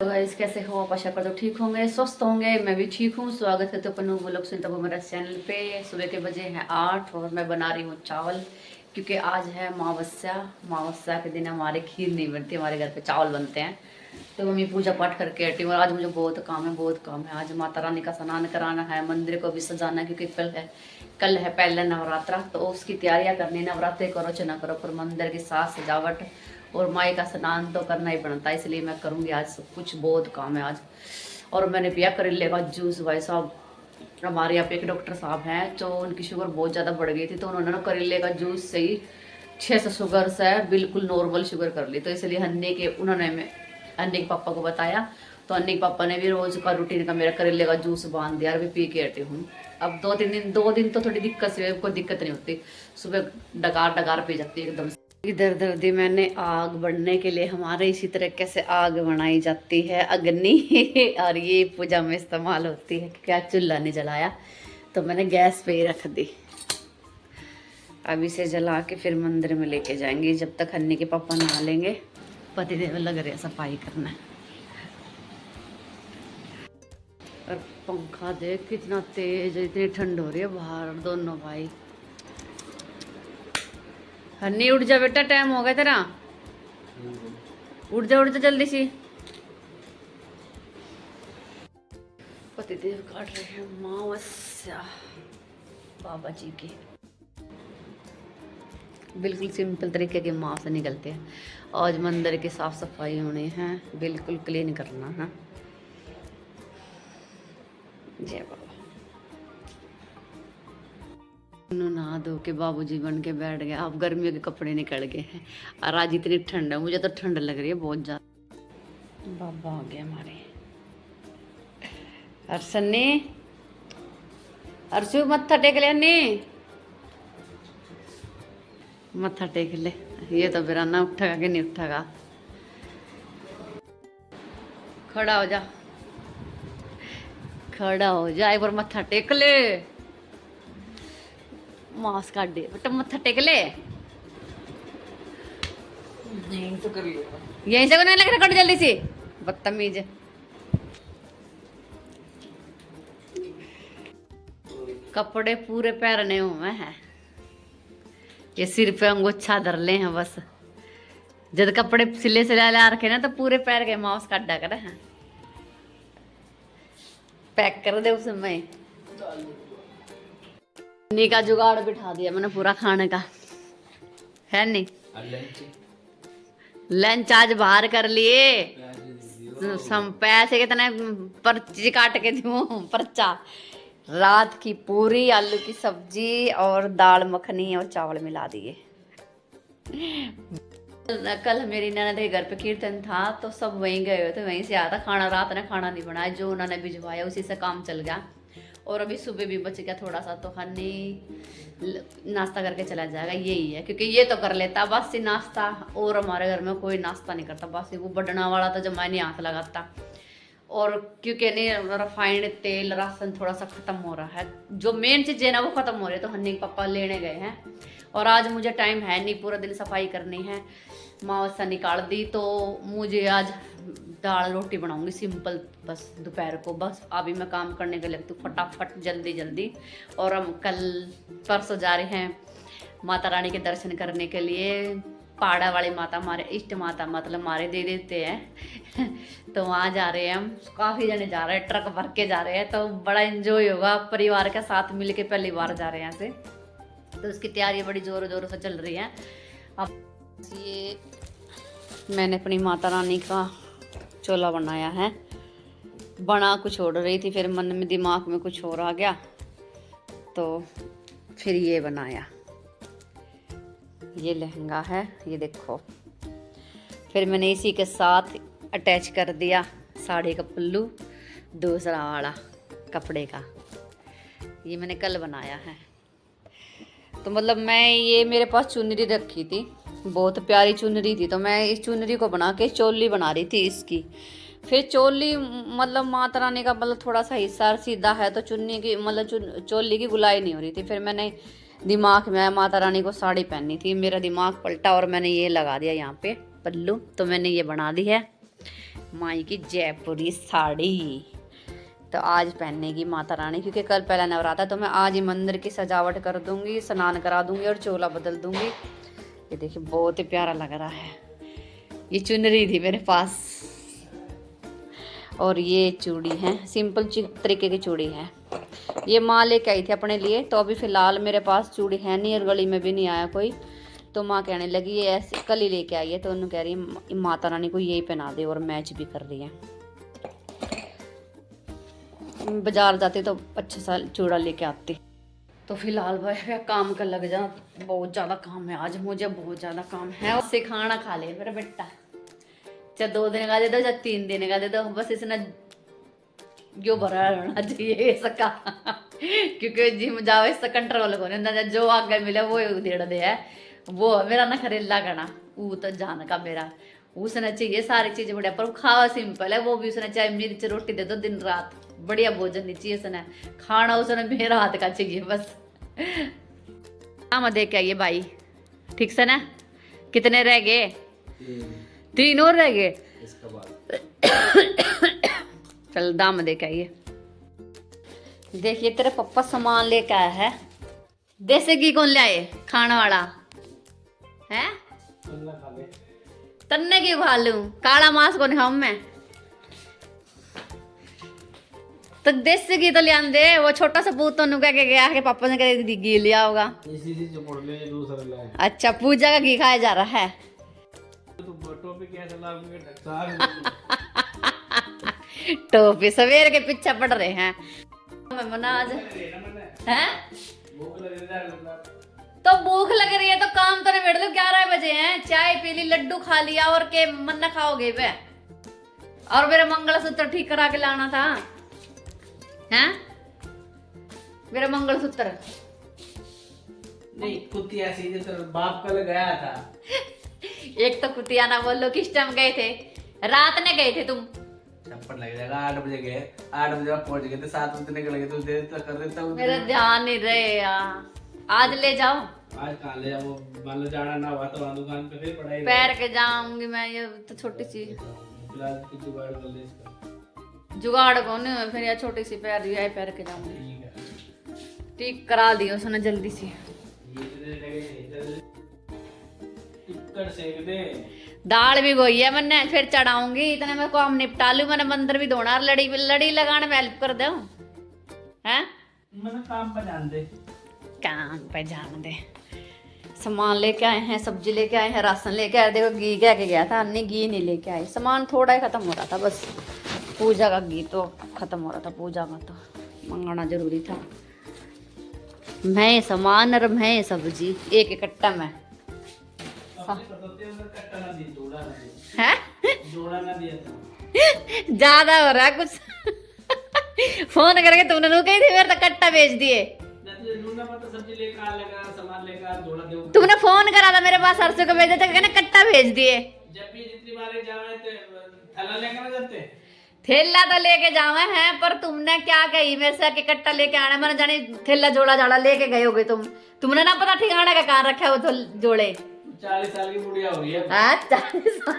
तो गाइस कैसे हो आप? आशा करते हो ठीक होंगे, स्वस्थ होंगे। मैं भी ठीक हूँ। स्वागत है तो पन्नू व्लॉग सुनते हो मेरा चैनल पे। सुबह के बजे हैं 8 और मैं बना रही हूँ चावल, क्योंकि आज है अमावस्या। अमावस्या के दिन हमारे खीर नहीं बनती, हमारे घर पे चावल बनते हैं। तो मम्मी पूजा पाठ करके हटी और आज मुझे बहुत काम है, बहुत काम है। आज माता रानी का स्नान कराना है, मंदिर को भी सजाना है, क्योंकि कल है पहला नवरात्रा। तो उसकी तैयारियां करनी, नवरात्रे करो चाहे ना करो, पर मंदिर की साज सजावट और माई का स्नान तो करना ही बनता है, इसलिए मैं करूँगी आज सब कुछ। बहुत काम है आज। और मैंने पिया करेले का जूस। भाई साहब, हमारे यहाँ पे एक डॉक्टर साहब हैं, तो उनकी शुगर बहुत ज़्यादा बढ़ गई थी, तो उन्होंने ना करेले का जूस से ही 600 शुगर से बिल्कुल नॉर्मल शुगर कर ली। तो इसलिए अन्य के पापा को बताया, तो अन्य के पापा ने भी रोज का रूटीन का मेरा करेले का जूस बांध दिया और भी पी के हटी हूँ। अब 2 दिन तो थोड़ी दिक्कत से, कोई दिक्कत नहीं होती। सुबह डकार डकार पी जाती है एकदम से। इधर दर्दी मैंने आग बढ़ने के लिए, हमारे इसी तरीके से आग बनाई जाती है, अग्नि और ये पूजा में इस्तेमाल होती है। क्या चूल्हा नहीं जलाया तो मैंने गैस पे ही रख दी। अब इसे जला के फिर मंदिर में लेके जाएंगे, जब तक हन्नी के पापा नहा लेंगे। पतिदेव लग रहे सफाई करना। और पंखा देख कितना तेज, इतनी ठंड हो रही है बाहर। दोनों भाई, हन्नी उठ जा बेटा, टाइम हो गया तेरा। उठ जा जल्दी सी। पतिदेव काट रहे हैं अमावस्या बाबा जी की। बिल्कुल सिंपल तरीके के माँ से निकलते हैं। आज मंदिर की साफ सफाई होनी है, बिल्कुल क्लीन करना है। जय बाबा। नहा धो के बाबूजी बन के बैठ गए। अब गर्मियों के कपड़े निकल गए हैं और आज इतनी ठंड है, मुझे तो ठंड लग रही है बहुत ज्यादा। बाबा आ गए हमारे। अर्शनी, अर्शु मत्था टेक ले। अन्नी मत्था टेक ले। ये तो बिराना उठेगा कि नहीं उठेगा। खड़ा हो जा, खड़ा हो जा, एक बार मत्था टेक ले। मांस काट दे बेटा, मत्था टेक ले। यहीं से कर लियो, यहीं से करने लग रहा। कट जल्दी से, बदतमीज। कपड़े पूरे पहनने हुए हैं, ये सिर पे अंगोछा धर ले हैं बस। जब कपड़े सिले सिला ला रखे ना, तो पूरे पैर के मांस काटा कर हैं। पैक कर दे उसमें। नी का जुगाड़ बिठा दिया मैंने पूरा खाने का, है नहीं। लंच आज बाहर कर लिए। पैसे कितने पर्ची काट के दूं? पर्चा। रात की पूरी, आलू की सब्जी और दाल मखनी और चावल मिला दिए। कल मेरी ननद के घर पे कीर्तन था, तो सब वहीं गए हुए थे, वहीं से आया था खाना। रात ने खाना नहीं बनाया, जो उन्होंने भिजवाया उसी से काम चल गया। और अभी सुबह भी बच गया थोड़ा सा, तो हन्नी नाश्ता करके चला जाएगा। यही है, क्योंकि ये तो कर लेता बासी नाश्ता, और हमारे घर में कोई नाश्ता नहीं करता बासी। वो बढ़ना वाला तो जब मैं नहीं हाथ लगाता। और क्योंकि नहीं रिफाइंड तेल राशन थोड़ा सा ख़त्म हो रहा है, जो मेन चीज़ है ना वो ख़त्म हो रही है, तो हन्नी के पापा लेने गए हैं। और आज मुझे टाइम है नहीं, पूरा दिन सफाई करनी है। अमावस्या निकाल दी, तो मुझे आज दाल रोटी बनाऊंगी सिंपल, बस दोपहर को। बस अभी मैं काम करने के लगती हूँ फटाफट, जल्दी जल्दी। और हम कल परसों जा रहे हैं माता रानी के दर्शन करने के लिए। पहाड़ा वाली माता, हमारे इष्ट माता, मतलब हमारे दे देते हैं तो वहाँ जा रहे हैं हम। काफ़ी जने जा रहे हैं, ट्रक भर के जा रहे हैं, तो बड़ा एंजॉय होगा। परिवार के साथ मिल के पहली बार जा रहे हैं यहाँ से, तो उसकी तैयारी बड़ी ज़ोरों ज़ोरों से चल रही है। अब ये मैंने अपनी माता रानी का चोला बनाया है। बना कुछ छोड़ रही थी, फिर मन में दिमाग में कुछ और आ गया, तो फिर ये बनाया। ये लहंगा है, ये देखो। फिर मैंने इसी के साथ अटैच कर दिया साड़ी का पल्लू, दूसरा वाला कपड़े का। ये मैंने कल बनाया है। तो मतलब मैं, ये मेरे पास चुनरी रखी थी, बहुत प्यारी चुनरी थी, तो मैं इस चुनरी को बना के चोली बना रही थी इसकी। फिर चोली मतलब माता रानी का मतलब थोड़ा सा हिस्सा सीधा है, तो चुन्नी की मतलब चोली की गुलाई नहीं हो रही थी। फिर मैंने दिमाग में, माता रानी को साड़ी पहननी थी, मेरा दिमाग पलटा और मैंने ये लगा दिया यहाँ पे पल्लू। तो मैंने ये बना दी है। माई की जयपुरी साड़ी तो आज पहनेगी माता रानी, क्योंकि कल पहला नवरात्र, तो मैं आज ही मंदिर की सजावट कर दूंगी, स्नान करा दूंगी और चोला बदल दूंगी। ये देखिए बहुत ही प्यारा लग रहा है। ये चुनरी थी मेरे पास और ये चूड़ी है, सिंपल तरीके की चूड़ी है। ये माँ लेके आई थी अपने लिए, तो अभी फ़िलहाल मेरे पास चूड़ी है नहीं और गली में भी नहीं आया कोई, तो माँ कहने लगी ये ऐसे कल ही लेके आई है, तो उन्होंने कह रही है माता रानी को यही पहना दे, और मैच भी कर रही है। बाजार जाते तो अच्छा सा चूड़ा लेके आती। तो फिलहाल भाई काम कर लग जा, बहुत ज़्यादा काम है आज मुझे, बहुत ज़्यादा काम है। उससे खाना खा ले मेरा बेटा, चाहे 2 दिन का दे दो चाहे 3 दिन का दे दो, बस इसने जो भरा रहना चाहिए इसका क्योंकि जिम जाओ इससे कंट्रोल को नहीं, जो आगे मिले वो देड़ दे है, वो मेरा ना खरीला करना वो तो जान का मेरा, उसने चाहिए सारी चीज़ बढ़िया, पर खावा सिंपल है, वो भी उसने चाहे मिर्च रोटी दे दो दिन रात, बढ़िया भोजन नहीं चाहिए उसने, खाना उसने मेरा हाथ का चाहिए बस। हाँ दे के आइए भाई, ठीक से ना, कितने रह गए? 3 और रह गए। चल दाम दे के आइए। देखिए तेरे पप्पा सामान लेके आया है, देसी घी कौन ले आए खाने वाला है? तन्ने की खा लूं, काला मांस को नहीं खाऊं मैं, तो देसी घी तो ले आंदे। वो छोटा सा पूत तो कह के गया कि पापा ने कह घी लिया होगा। अच्छा पूजा का घी खाया जा रहा है। टोपी सवेर के पीछे पड़ रहे हैं आज हैं? तो भूख लग रही है तो काम तो निबेड़ लो, 11 बजे हैं, चाय पी ली, लड्डू खा लिया, और के मन्ना खाओगे वे? और मेरा मंगलसूत्र ठीक करा के लाना था हैं? मेरा मंगलसूत्र नहीं, कुतिया सीधे तो बाप कल गया था। एक तो कुतिया ना बोलो, किस टाइम गए थे? रात ने गए थे तुम? चप्पट लग जाएगा, 8 बजे गए, 8 बजे पहुंच गए थे, 7 बजे निकल गए, तो देर तक कर देता हूँ। मेरा ध्यान नहीं रहे यार, आज ले जाओ। आज कहाँ ले जाओ, मान लो जाना ना हुआ तो वहाँ दुकान पे फिर पढ़ाई पैर के जाऊंगी मैं, ये तो छोटी सी फिलहाल कुछ जुगाड़ कर ले इसका। जुगाड़ कौन है फिर, यार छोटी सी पैर है, पैर के जाऊंगी, ठीक है, ठीक करा दियो उसने जल्दी से। टिक्कर सेक दे। दाल भी गोई है मैंने, फिर चढ़ाऊंगी, इतने में काम निपटा लूं, मैंने मंदिर भी धोना, लड़ी लगाने में हेल्प कर दो हैं? मैंने काम पर जान दे, काम पे जान दे। सामान लेके आए हैं, सब्जी लेके आए हैं, राशन लेके आए, देखो घी कह के गया था, अन्य घी नहीं लेके आए, सामान थोड़ा ही खत्म हो रहा था बस, पूजा का घी तो खत्म हो रहा था, पूजा का तो मंगाना जरूरी था। मैं सामान और मैं सब्जी एक इकट्ठा में है ज्यादा हो रहा है कुछ फोन करके तुमने नु कही थी मेरे तो कट्टा भेज दिए, तुमने फोन करा था मेरे पास, सरसों का भेजा था, कहना कट्टा भेज दिए। जब भी जितनी बार जावे थैला लेकर जाते, थैला तो लेके जावे हैं, पर तुमने क्या कही मेरे से कि कट्टा लेके आना, मैंने जानी थैला जोड़ा झाड़ा लेके गए होगे तुमने ना पता ठिकाना का कहाँ रखा है वो जोड़े। 40 साल की बुढ़िया हो रही है। 40 साल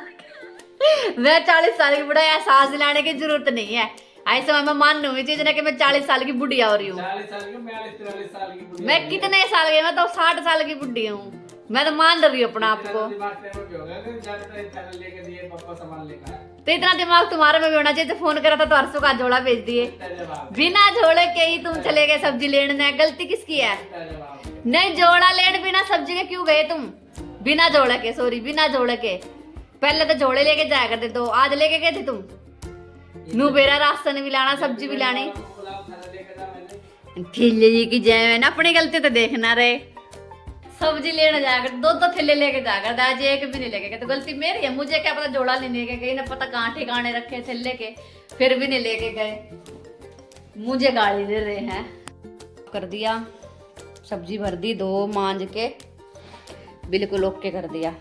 मैं 40 साल की बुढ़िया, एहसास दिलाने की जरूरत नहीं है, ऐसे मैं मान लूंगी चीज ना कि मैं 40 साल की बुढ़िया हो रही हूँ। 40 साल की, 42-43 साल की बुढ़िया। मैं कितने साल की, मैं तो 60 साल की बुढ़ी हूँ, मैं तो मान रही हूँ अपना आपको। तो इतना दिमाग तुम्हारे में भी होना चाहिए, तो फोन करा था तो हर्षों का जोड़ा भेज दिए, बिना जोड़े के ही तुम चले गए सब्जी लेने, गलती किसकी है? नहीं जोड़ा लेने बिना सब्जी के क्यों गए तुम? बिना जोड़े के, सॉरी बिना जोड़े के, पहले तो जोड़े लेके जाया करते, तो आज लेके गए थे तुम? नू बेरा राशन भी लाना, सब्जी भी लानी, थैले लेके जाए ना, अपनी गलती तो देखना रहे, सब्जी लेने जाया कर, 2 थैले लेके जाया कर, आज एक भी नहीं लेके गए, तो गलती मेरी है, मुझे क्या पता जोड़ा लेने के गई ना, पता कहाँ ठिकाने रखे थैले के, फिर भी नहीं लेके गए, मुझे गाली दे रहे हैं। कर दिया, सब्जी भर दी, 2 मांज के बिल्कुल ओके कर दिया,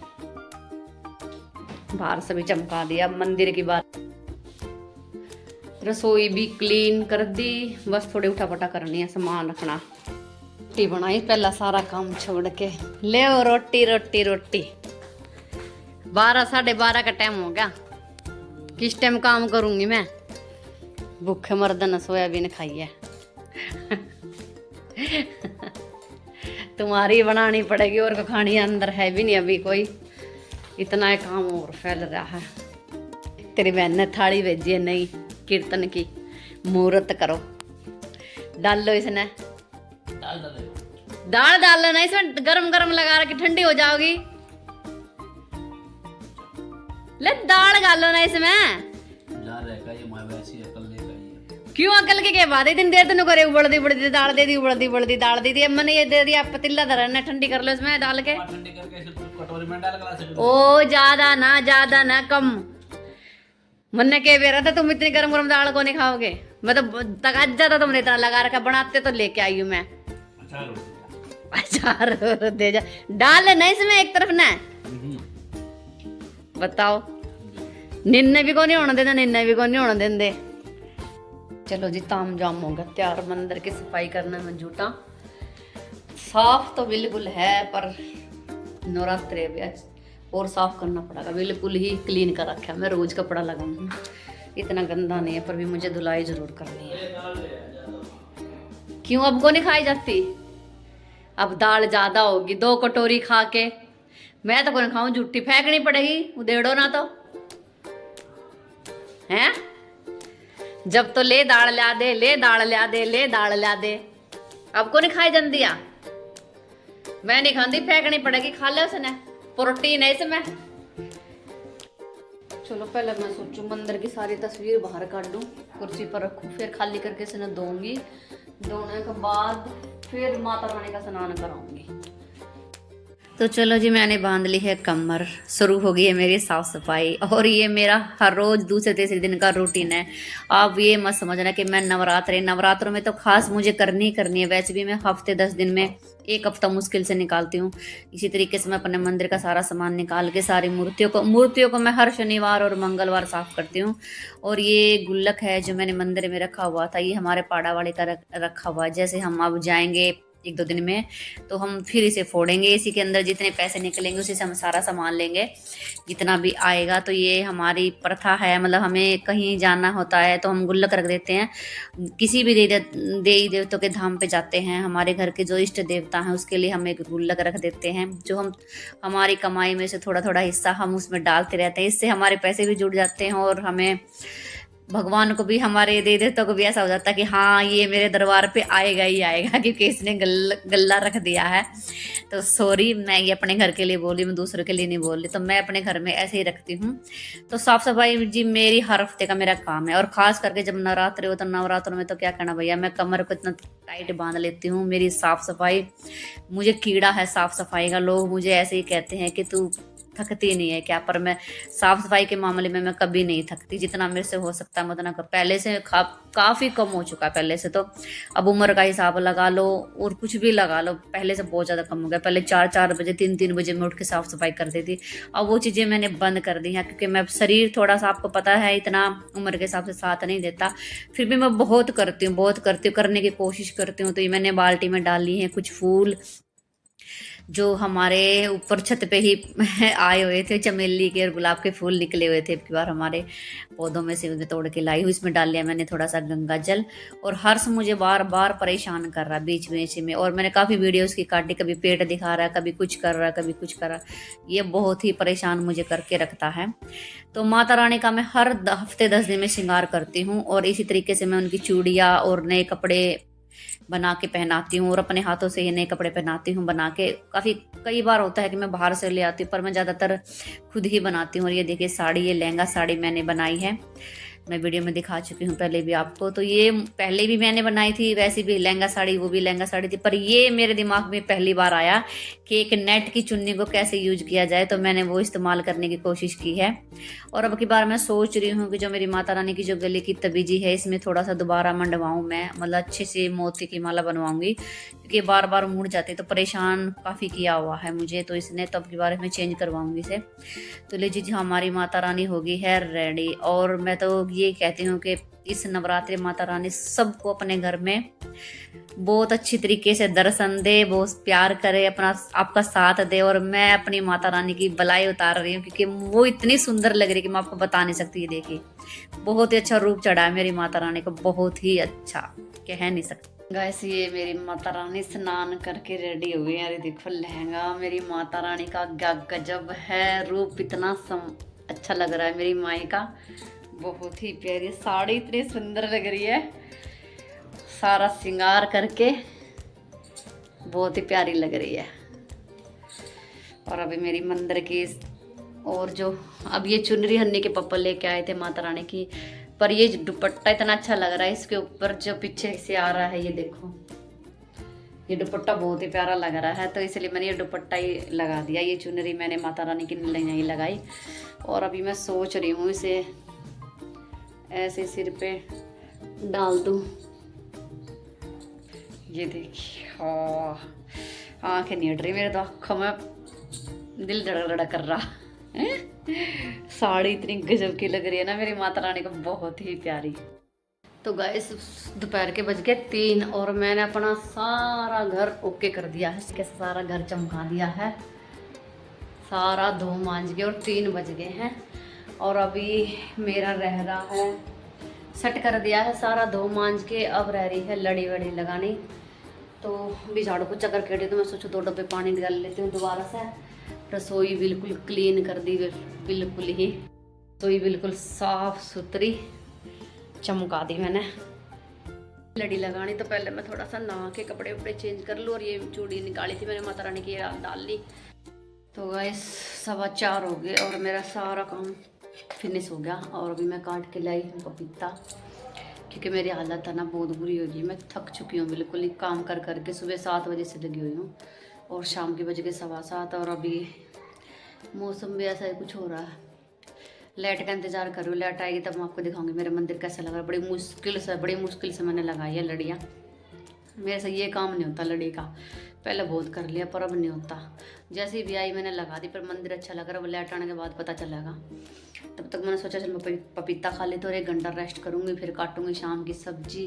बाहर से भी चमका दिया, मंदिर की बात, रसोई भी क्लीन कर दी, बस थोड़ी उठापटा करनी है, सामान रखना। रोटी बनाई पहला सारा काम छोड़ के, ले रोटी रोटी रोटी, 12 साढ़े 12 का टाइम हो गया, किस टाइम काम करूंगी मैं? भूखे मर्दन सोयाबीन खाई है। तुम्हारी बनानी पड़ेगी और को खानी अंदर है भी नहीं अभी कोई, इतना ही काम और फैल रहा है। तेरी बहन ने थाली भेजी है नई कीर्तन की, मुहूर्त करो। डाल लो इसने दाल, डाल लेना इसमें, गरम गरम लगा रखी ठंडी हो जाओगी। ले दाल डालो ना इसमें। क्यों अकल के बाद इतनी देर तेन करे उबलती उबलती दाल दे दी, उबलती उबलती दाल दे दी। अम्मा ने ये दे दिया पतीला धरना, ठंडी कर लो इसमें डाल के। कटोरी में डाल के ओ ज्यादा ना कम। मन ने कह रहा था तुम इतनी गरम गरम दाल को नहीं खाओगे। मैं तो तकाजा था तुमने इतना लगा रखा, बनाते तो लेके आई हूँ मैं। अचार दे जा, डाल लेना इसमें एक तरफ ना। बताओ, निन्ने भी को नहीं होने देते, निन्ने भी को नहीं होने देंगे। चलो जी, ताम जाम होगा तैयार। मंदिर की सफाई करना में जुटा। साफ तो बिल्कुल है, पर नवरात्रे भी आज और साफ करना पड़ेगा। बिल्कुल ही क्लीन कर रखा है। मैं रोज कपड़ा लगाऊंगी, इतना गंदा नहीं है, पर भी मुझे धुलाई जरूर करनी है। क्यों अब को नहीं खाई जाती? अब दाल ज्यादा होगी, 2 कटोरी खा के। मैं तो कौन खाऊं, झूठी फेंकनी पड़ेगी, उधेड़ो ना तो हैं। जब तो ले दाल ला दे, ले दाल ला दे, ले दाल ला दे। अब को नहीं खाई जल्दी आ। मैं नहीं खाती, फेंकनी पड़ेगी। खा ले उसने, प्रोटीन है इसमें। चलो पहले मैं सोचूं मंदिर की सारी तस्वीर बाहर काट दूं, कुर्सी पर रखूं, फिर खाली करके इसने धोऊंगी। धोने के बाद फिर माता रानी का स्नान कराऊंगी। तो चलो जी, मैंने बांध ली है कमर। शुरू हो गई है मेरी साफ सफाई, और ये मेरा हर रोज दूसरे तीसरे दिन का रूटीन है। आप ये मत समझना कि मैं नवरात्रों में तो खास मुझे करनी ही करनी है। वैसे भी मैं हफ्ते 10 दिन में 1 हफ्ता मुश्किल से निकालती हूँ। इसी तरीके से मैं अपने मंदिर का सारा सामान निकाल के सारी मूर्तियों को मैं हर शनिवार और मंगलवार साफ करती हूँ। और ये गुल्लक है जो मैंने मंदिर में रखा हुआ था, ये हमारे पाड़ा वाले का रखा हुआ है। जैसे हम अब जाएंगे 1-2 दिन में, तो हम फिर इसे फोड़ेंगे। इसी के अंदर जितने पैसे निकलेंगे उसी से हम सारा सामान लेंगे, जितना भी आएगा। तो ये हमारी प्रथा है, मतलब हमें कहीं जाना होता है तो हम गुल्लक रख देते हैं। किसी भी देवी देवताओं के धाम पे जाते हैं, हमारे घर के जो इष्ट देवता हैं उसके लिए हम एक गुल्लक रख देते हैं, जो हम हमारी कमाई में से थोड़ा थोड़ा हिस्सा हम उसमें डालते रहते हैं। इससे हमारे पैसे भी जुड़ जाते हैं, और हमें भगवान को भी, हमारे देवी देवता को भी ऐसा हो जाता है कि हाँ ये मेरे दरबार पे आएगा ही आएगा, क्योंकि इसने गल्ला रख दिया है। तो सॉरी, मैं ये अपने घर के लिए बोली, मैं दूसरों के लिए नहीं बोल रही। तो मैं अपने घर में ऐसे ही रखती हूँ। तो साफ सफाई जी मेरी हर हफ्ते का मेरा काम है। और खास करके जब नवरात्रि हो, तो नवरात्रों में तो क्या कहना भैया, मैं कमर को इतना टाइट बांध लेती हूँ। मेरी साफ सफाई, मुझे कीड़ा है साफ सफाई का। लोग मुझे ऐसे ही कहते हैं कि तू थकती नहीं है क्या, पर मैं साफ सफाई के मामले में मैं कभी नहीं थकती। जितना मेरे से हो सकता है मैं उतना पहले से काफ़ी कम हो चुका है पहले से। तो अब उम्र का हिसाब लगा लो और कुछ भी लगा लो, पहले से बहुत ज़्यादा कम हो गया। पहले 4-4 बजे 3-3 बजे मैं उठ के साफ सफाई करती थी। अब वो चीज़ें मैंने बंद कर दी हैं, क्योंकि मैं शरीर थोड़ा सा, आपको पता है, इतना उम्र के हिसाब से साथ नहीं देता। फिर भी मैं बहुत करती हूँ, करने की कोशिश करती हूँ। तो ये मैंने बाल्टी में डाली हैं कुछ फूल जो हमारे ऊपर छत पे ही आए हुए थे, चमेली के और गुलाब के फूल निकले हुए थे। एक बार हमारे पौधों में से उन्हें तोड़ के लाई हूँ। इसमें डाल लिया मैंने थोड़ा सा गंगा जल। और हर्ष मुझे बार बार परेशान कर रहा बीच में, और मैंने काफ़ी वीडियोस की काटी, कभी पेट दिखा रहा है, कभी कुछ कर रहा है, कभी कुछ कर रहा है। ये बहुत ही परेशान मुझे करके रखता है। तो माता रानी का मैं हर हफ्ते 10 दिन में श्रृंगार करती हूँ, और इसी तरीके से मैं उनकी चूड़ियाँ और नए कपड़े बना के पहनाती हूँ, और अपने हाथों से ये नए कपड़े पहनाती हूँ बना के। कई बार होता है कि मैं बाहर से ले आती हूँ, पर मैं ज़्यादातर खुद ही बनाती हूँ। और ये देखिए साड़ी, ये लहंगा साड़ी मैंने बनाई है, मैं वीडियो में दिखा चुकी हूँ पहले भी आपको। तो ये पहले भी मैंने बनाई थी, वैसे भी लहंगा साड़ी, वो भी लहंगा साड़ी थी। पर ये मेरे दिमाग में पहली बार आया कि एक नेट की चुन्नी को कैसे यूज किया जाए, तो मैंने वो इस्तेमाल करने की कोशिश की है। और अब की बार मैं सोच रही हूँ कि जो मेरी माता रानी की जो गले की तबीजी है, इसमें थोड़ा सा दोबारा मंडवाऊँ मैं, मतलब अच्छे से मोती की माला बनवाऊंगी, क्योंकि बार बार मुड़ जाती तो परेशान काफ़ी किया हुआ है मुझे। तो इसने तो अब की बार मैं चेंज करवाऊंगी इसे। तो लीजिए जी, हमारी माता रानी होगी है रेडी। और मैं तो ये कहती हूँ कि इस नवरात्रि माता रानी सबको अपने घर में बहुत अच्छी तरीके से दर्शन दे, बहुत प्यार करे, अपना आपका साथ दे। और मैं अपनी माता रानी की बलाई उतार रही हूँ क्योंकि वो इतनी सुंदर लग रही है कि मैं आपको बता नहीं सकती। ये देखिए बहुत ही अच्छा रूप चढ़ा है मेरी माता रानी को, बहुत ही अच्छा, कह नहीं सकती। गाइस ये मेरी माता रानी स्नान करके रेडी हुई है। अरे देखो लहंगा मेरी माता रानी का क्या गजब है, रूप इतना अच्छा लग रहा है मेरी माई का, बहुत ही प्यारी साड़ी इतनी सुंदर लग रही है, सारा श्रृंगार करके बहुत ही प्यारी लग रही है। और अभी मेरी मंदिर की और जो अब ये चुनरी हन्नी के पप्पा लेके आए थे माता रानी की, पर ये दुपट्टा इतना अच्छा लग रहा है, इसके ऊपर जो पीछे से आ रहा है ये देखो, ये दुपट्टा बहुत ही प्यारा लग रहा है, तो इसलिए मैंने ये दुपट्टा ही लगा दिया। ये चुनरी मैंने माता रानी की नहीं लगाई। और अभी मैं सोच रही हूँ इसे ऐसे सिर पे डाल दूँ। ये देखिए आँखें नहीं हट रही मेरे, तो आँखों में दिल धड़क धड़क कर रहा। साड़ी इतनी गजब की लग रही है ना मेरी माता रानी को, बहुत ही प्यारी। तो गाइस दोपहर के बज गए 3 और मैंने अपना सारा घर ओके कर दिया है, इसके सारा घर चमका दिया है, सारा धो मांज के, और 3 बज गए हैं। और अभी मेरा रह रहा है, सेट कर दिया है सारा धो मांज के, अब रह रही है लड़ी वड़ी लगानी। तो भी झाड़ू पोछा करके हटी, तो मैं सोचूं 2 डब्बे पानी डाल लेती हूँ दोबारा से। रसोई बिल्कुल क्लीन कर दी, बिल्कुल ही रसोई बिल्कुल साफ सुथरी चमका दी मैंने। लड़ी लगानी तो पहले मैं थोड़ा सा नहा के कपड़े वपड़े चेंज कर लूँ, और ये चूड़ी निकाली थी मैंने माता रानी की, डाल ली। तो गाइस 4:15 हो गए और मेरा सारा काम फिनिश हो गया। और अभी मैं काट के लाई हूँ पपीता, क्योंकि मेरी हालत है ना बहुत बुरी हो गई, मैं थक चुकी हूँ बिल्कुल ही काम कर करके। सुबह 7 बजे से लगी हुई हूँ और शाम के बज गए 7:15। और अभी मौसम भी ऐसा ही कुछ हो रहा है, लाइट का इंतज़ार कर रही हूँ, लाइट आएगी तब मैं आपको दिखाऊंगी मेरा मंदिर कैसा लग रहा है। बड़ी मुश्किल से मैंने लगाई है लड़ियाँ, मेरे से ये काम नहीं होता लड़ी का, पहले बहुत कर लिया पर अब नहीं होता। जैसे ही भी आई मैंने लगा दी, पर मंदिर अच्छा लग रहा है, लाइट आने के बाद पता चलेगा। तब तक मैंने सोचा चल मैं पपीता खा लेती हूँ और 1 घंटा रेस्ट करूँगी, फिर काटूँगी शाम की सब्जी।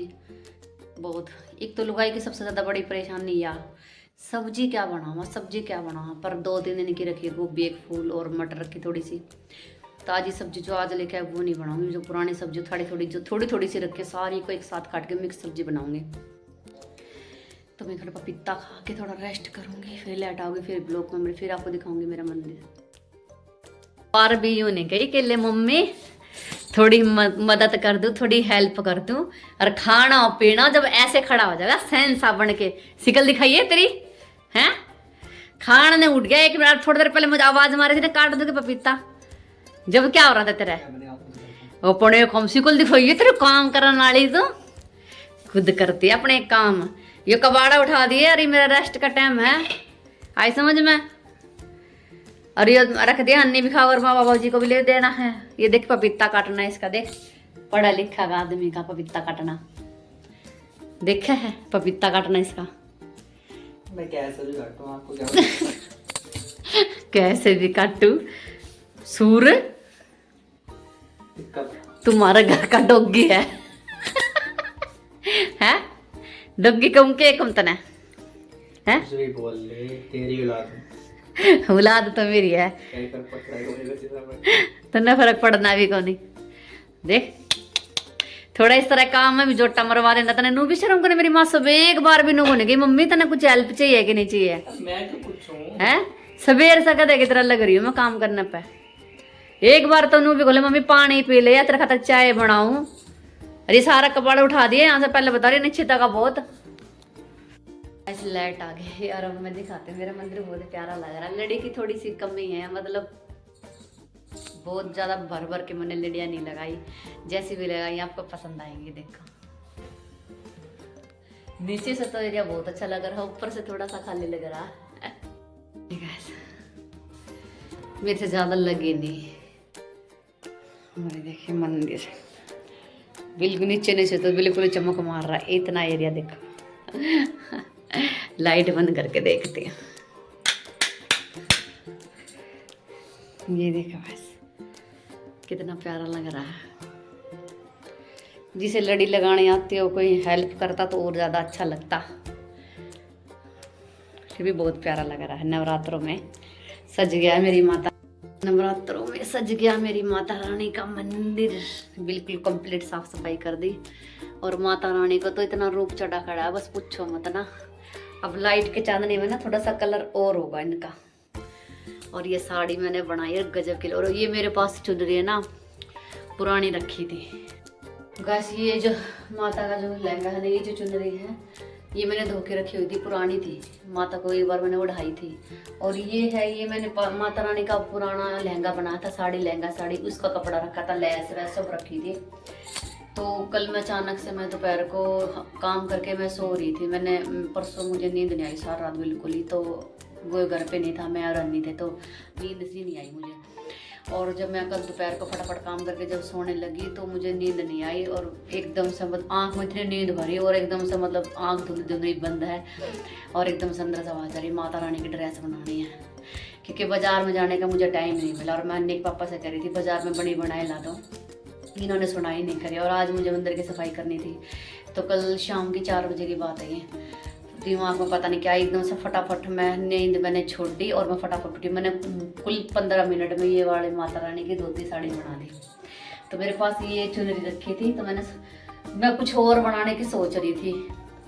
बहुत एक तो लुगाई की सबसे ज़्यादा बड़ी परेशानी या सब्जी क्या बनाऊँ, सब्जी क्या बनाऊँ, पर 2-3 दिन की रखी है, गोभी 1 फूल और मटर रखी थोड़ी सी। ताज़ी सब्जी जो आज लेके आए वो नहीं बनाऊंगी, जो पुरानी सब्जी थोड़ी थोड़ी सी रखे सारी को एक साथ काट के मिक्स सब्जी बनाऊंगी। तो मैं थोड़ा पपीता खा के थोड़ा रेस्ट करूंगी, फिर लेट आऊंगी, फिर ब्लॉग में फिर आपको दिखाऊंगी मेरा मंदिर। और भी यूँ नहीं कही कि मम्मी थोड़ी मदद कर दूँ, थोड़ी हेल्प कर दूँ, और खाना पीना जब ऐसे खड़ा हो जाएगा सैन साबन के, शिकल दिखाइए तेरी हैं। खाना ने उठ गया 1 मिनट, थोड़ी देर पहले मुझे आवाज मारी थी ना काट दोगे पपीता, जब क्या हो रहा था तेरा अपने कम शिकल दिखाइए, तेरे काम करने वाली तो खुद करती है अपने काम। ये कबाड़ा उठा दिए, अरे मेरा रेस्ट का टाइम है, आई समझ में। और ये रख दिया अन्नी भी खाओ और माँ बाबा जी को भी ले देना है। ये देख पपीता काटना है इसका, देख पढ़ा लिखा आदमी का पपीता काटना, देखा है पपीता काटना इसका। मैं कैसे भी काटूं, आपको क्या कैसे भी काटू सूर, तुम्हारा घर का डॉगी है हैं? डॉगी कम के कम तना है, बोल ले तेरी औलाद तो मेरी है, तन्ने फर्क पड़ना भी को नहीं। देख थोड़ा इस तरह काम में भी जोटा मरवा देना, तने नू भी शर्म करे। मेरी माँ सब एक बार भी नू बोलेगी मम्मी तने कुछ हेल्प चाहिए कि नहीं चाहिए, मैं तो पूछूं है सवेर से कदे की तरह लग रही हूँ मैं काम करने पे। एक बार तो नू भी बोले मम्मी पानी पी ले या तेरे खातर चाय बनाऊं। अरे सारा कपड़ा उठा दिए यहाँ से, पहले बता रही निश्चिता का बहुत। ऐसे लाइट आ गई और अब मैं दिखाती हूँ मेरा मंदिर, बहुत प्यारा लग रहा है। लड़ी की थोड़ी सी कमी है, मतलब बहुत ज़्यादा भर भर के मैंने लड़ियाँ नहीं लगाई, जैसी भी लगाई आपको पसंद आएंगी। देखो नीचे से तो एरिया बहुत अच्छा लग रहा है, ऊपर से थोड़ा सा खाली लग रहा है। मेरे से ज़्यादा लगे नहीं। और देखिए मंदिर बिल्कुल नीचे तो बिल्कुल चमक मार रहा है, इतना एरिया देखो। लाइट बंद करके देखते हैं, ये देखो बस कितना प्यारा लग रहा है। जिसे लड़ी लगाने आती हो कोई हेल्प करता तो और ज़्यादा अच्छा लगता। फिर भी बहुत प्यारा लग रहा है। नवरात्रों में सज गया मेरी माता, नवरात्रों में सज गया मेरी माता रानी का मंदिर। बिल्कुल कंप्लीट साफ सफाई कर दी और माता रानी को तो इतना रूप चढ़ा खड़ा है, बस पूछो मत ना। अब लाइट के चांदनी में ना थोड़ा सा कलर और होगा इनका। और ये साड़ी मैंने बनाई है गजब की। और ये मेरे पास चुनरी है ना, पुरानी रखी थी। गैस ये जो माता का जो लहंगा है ना, ये जो चुनरी है ये मैंने धो के रखी हुई थी, पुरानी थी। माता को एक बार मैंने उड़ाई थी। और ये है, ये मैंने माता रानी का पुराना लहंगा बनाया था, साड़ी लहंगा साड़ी, उसका कपड़ा रखा था, लैस वैस सब रखी थी। तो कल मैं अचानक से मैं दोपहर को काम करके मैं सो रही थी। मैंने परसों मुझे नींद नहीं आई सारी रात बिल्कुल ही। तो वो घर पे नहीं था, मैं और अन्नी थे, तो नींद सी नहीं आई मुझे। और जब मैं कल दोपहर को फटाफट काम करके जब सोने लगी तो मुझे नींद नहीं आई। और एकदम से मतलब आँख में इतनी नींद भरी और एकदम से मतलब आँख धुंधली धुंधली बंद है। और एकदम से अंदर से आवाज़ आ रही माता रानी की ड्रेस बनानी है, क्योंकि बाज़ार में जाने का मुझे टाइम नहीं मिला। और मैं अन्नी के पापा से कह रही थी बाज़ार में बनी बनाए ला दो, इन्होंने सुनाई नहीं करी। और आज मुझे मंदिर की सफाई करनी थी। तो कल शाम की 4 बजे की बात है ये। दिमाग में पता नहीं क्या एकदम से फटाफट मैं नींद मैंने छोड़ दी और मैं फटाफट उठी। मैंने कुल 15 मिनट में ये वाली माता रानी की धोती साड़ी बना दी। तो मेरे पास ये चुनरी रखी थी, तो मैं कुछ और बनाने की सोच रही थी,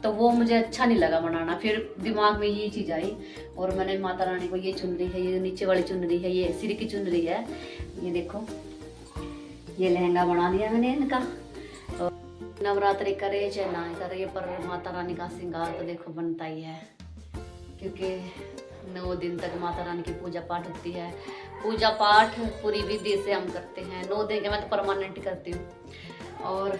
तो वो मुझे अच्छा नहीं लगा बनाना। फिर दिमाग में ये चीज़ आई और मैंने माता रानी को, ये चुनरी है, ये नीचे वाली चुनरी है, ये सिर की चुनरी है, ये देखो ये लहंगा बना दिया मैंने इनका। नवरात्रि करे चाहे ना करे, पर माता रानी का श्रृंगार तो देखो बनता ही है, क्योंकि 9 दिन तक माता रानी की पूजा पाठ होती है। पूजा पाठ पूरी विधि से हम करते हैं 9 दिन के, मैं तो परमानेंट करती हूँ। और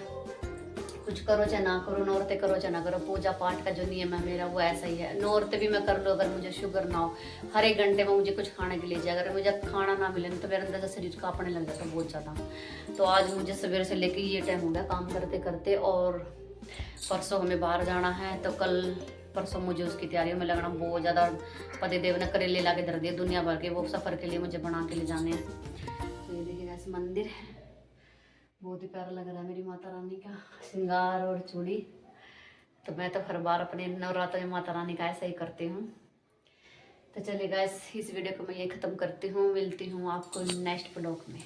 कुछ करो चाहे ना करो, नौरते करो चाहे ना करो, पूजा पाठ का जो नियम है मेरा वो ऐसा ही है। नौरते भी मैं कर लूँ अगर मुझे शुगर ना हो, हर एक घंटे में मुझे कुछ खाने के लिए चाहिए। अगर मुझे खाना ना मिले तो मेरे अंदर से शरीर कांपने लग जाता बहुत ज़्यादा। तो आज मुझे सवेरे से लेके ये टाइम हो गया काम करते करते। और परसों हमें बाहर जाना है, तो कल परसों मुझे उसकी तैयारियों में लगना बहुत ज़्यादा। पतिदेव ने करेले ला के धर दिए दुनिया भर के, वो सफ़र के लिए मुझे बना के ले जाने हैं। तो ये देखिए ऐसे मंदिर बहुत ही प्यारा लग रहा है मेरी माता रानी का श्रृंगार और चूड़ी। तो मैं तो हर बार अपने नवरात्र में माता रानी का ऐसा ही करती हूँ। तो चलिए गाइस, इस वीडियो को मैं ये ख़त्म करती हूँ। मिलती हूँ आपको नेक्स्ट ब्लॉग में।